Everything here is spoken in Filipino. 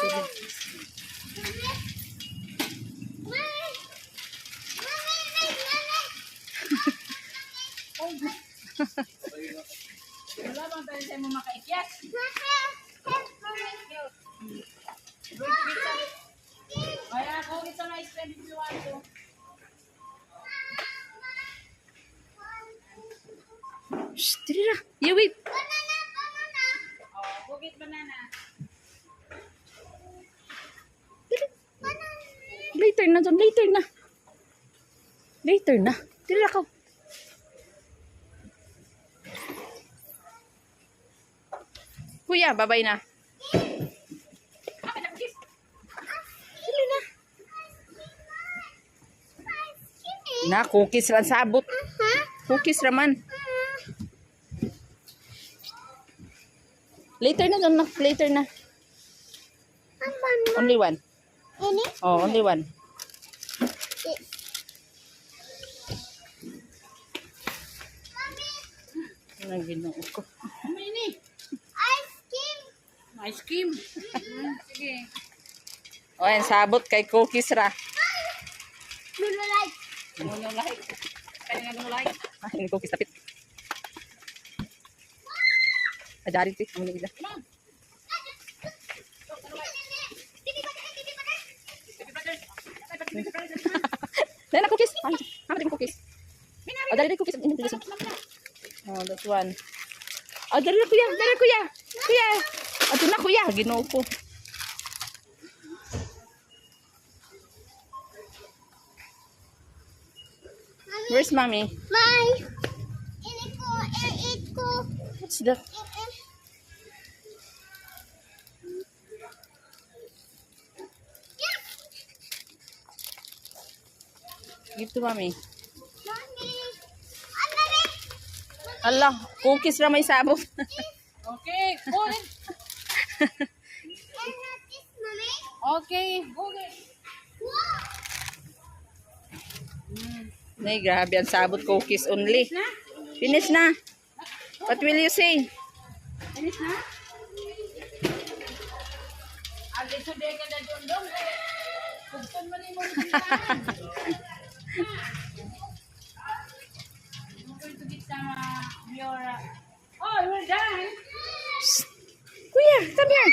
Wala bang tayo sa'yo mo makaikyas? Kaya ako ito na i-spend yung luwan ko. Shh, tira na. You wait. Oh, bugit banana. Later na dyan. Later na. Later na. Tira ka. Kuya, babay na. Tira na. Na, cookies lang sabot. Cookies raman. Later na dyan na. Later na. Only one. Oh, only one. Ang ginoo ko. Mini. Ice cream. Sige. O, yan, sabot kay cookies ra. Lolo like. Kaya nga lolo like. Ah, yung cookies tapit. Adari ti, muna nila. Dahil na cookies. Hamat yung cookies. O, dali na cookies. Oh, that's one. O, dali na kuya. Dali na kuya. Kuya. Ato na kuya. Ginoo ko. Where's mommy? What's that? Give to mommy. Allah, cookies ra may sabot. Okay, bugit. Okay, bugit. Nay, grabe ang sabot cookies only. Finish na. What will you say? Finish na? Agi sa deka na dundong. Kugton mo ni mo bilang. I'm going to get some your... Oh, we're done. Kuya, come here.